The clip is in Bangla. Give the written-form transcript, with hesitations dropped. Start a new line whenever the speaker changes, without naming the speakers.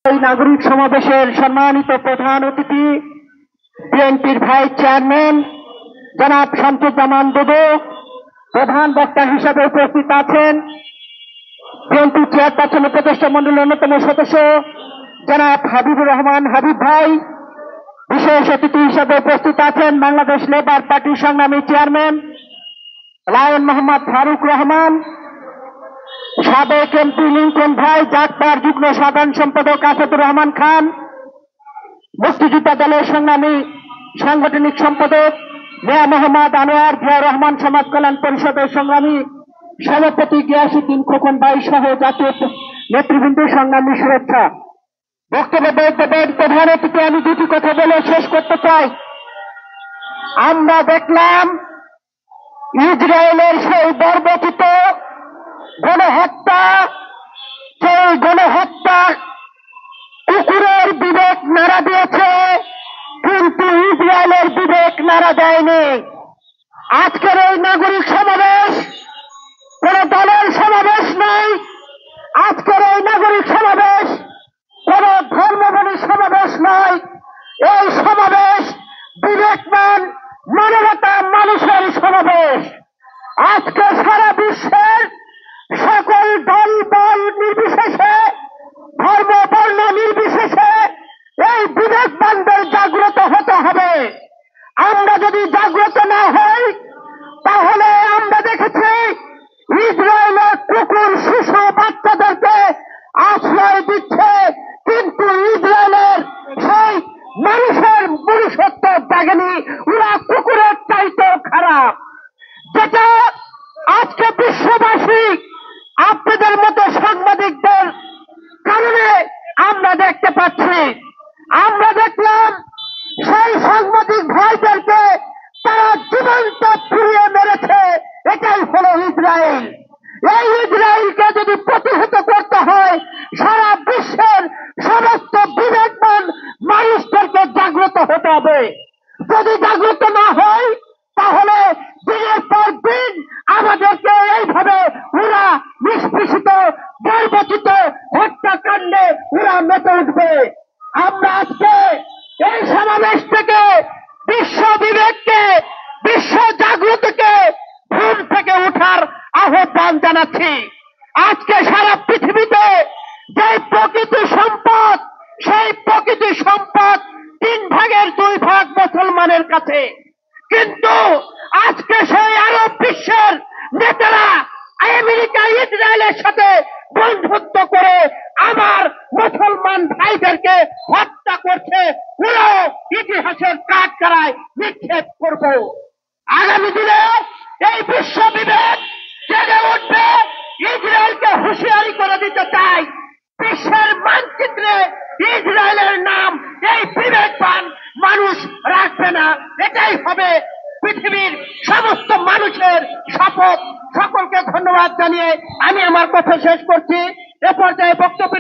এই নাগরিক সমাবেশের সম্মানিত প্রধান অতিথি বিএনপির ভাইস চেয়ারম্যান জনাব শামসুজ্জামান দুদু প্রধান বক্তা হিসেবে উপস্থিত আছেন। বিএনপি চেয়ারপারসন উপদেষ্টা মন্ডলীর অন্যতম সদস্য জনাব হাবিবুর রহমান হাবিব ভাই বিশেষ অতিথি হিসেবে উপস্থিত আছেন। বাংলাদেশ লেবার পার্টির সংগ্রামী চেয়ারম্যান লায়ন মোহাম্মদ ফারুক রহমান, সাবেক এমপি লিংকন ভাই, জাকপার যুগ্ম সাধারণ সম্পাদক আসাদুর রহমান খান, মুক্তিযোদ্ধা দলের সংগ্রামী সাংগঠনিক সম্পাদক মিয়া মোহাম্মদ আনোয়ার, জিয়া রহমান সমাজ কল্যাণ পরিষদের সংগ্রামী সভাপতি গিয়াসউদ্দিন খোকন ভাই সহ জাতীয় নেতৃবৃন্দের সংগ্রামী শুভেচ্ছা। বক্তব্য দেবেন প্রধান অতিথি। আমি দুটি কথা বলে শেষ করতে চাই। আমরা দেখলাম ইসরায়েলের সেই বর্বরচিত গণহত্যা, সেই গণহত্যা কুকুরের বিবেক নাড়া দিয়েছে, কিন্তু ইসরায়েলের বিবেক নাড়া দেয়নি। আজকের এই নাগরিক সমাবেশ কোন দলের সমাবেশ নয়। আজকের এই নাগরিক সমাবেশ কোন ধর্মবলী সমাবেশ নয়। এই সমাবেশ বিবেকবান মানবতা মানুষের সমাবেশ। আজকে সারা বিশ্বের সকল দল বল নির্বিশেষে, ধর্ম বর্ণ নির্বিশেষে এই বিবেকবানদের জাগ্রত হতে হবে। আমরা যদি জাগ্রত না হই তাহলে আমরা দেখেছি ইসরায়েলের কুকুর শিশু বাচ্চাদেরকে আশ্রয় দিচ্ছে, কিন্তু ইসরায়েলের সেই মানুষের মনুষ্যত্ব জাগেনি, ওরা কুকুরের চাইতেও খারাপ। যেটা আজকে বিশ্ববাসী আপনাদের মতো সাংবাদিকদের কারণে আমরা দেখতে পাচ্ছি। আমরা দেখলাম সেই সাংবাদিক ভাইদেরকে তারা জীবন্ত পুড়িয়ে মেরেছে। এটাই হলো ইসরায়েল। এই ইসরায়েলকে যদি প্রতিহত করতে হয় সারা বিশ্বের সমস্ত বিবেকবান মানুষদেরকে জাগ্রত হতে হবে। যদি জাগ্রত না হয় তাহলে দিনের পর দিন আমাদেরকে এইভাবে ওরা নিষ্পেষিত বর্বরচিত হত্যাকাণ্ডে ওরা মেতে উঠবে। আমরা আজকে এই সমাবেশ থেকে বিশ্ব বিবেককে, বিশ্ব জাগ্রতকে ঘুম থেকে উঠার আহ্বান জানাচ্ছি। আজকে সারা পৃথিবীতে যে প্রকৃতি সম্পদ, সেই প্রকৃতি সম্পদ 3/2 মুসলমানের কাছে, কিন্তু আজকে সেই আরব বিশ্বের নেতারা আমেরিকা ইসরায়েলের সাথে বন্ধুত্ব করে আমার মুসলমান ভাইদেরকে হত্যা করছে। পুরো ইতিহাসের কাঠগড়ায় নিক্ষেপ করব। আগামী দিনে এই বিশ্ব বিবেক জেগে উঠবে। ইসরায়েলকে হুঁশিয়ারি করে দিতে চাই, বিশ্বের মানচিত্রে ইসরায়েলের নাম এই বিবেকবান মানুষ রাখবে না। এটাই হবে পৃথিবীর সমস্ত মানুষের শপথ। সকলকে ধন্যবাদ জানিয়ে আমি আমার কথা শেষ করছি। এ পর্যায়ে বক্তব্য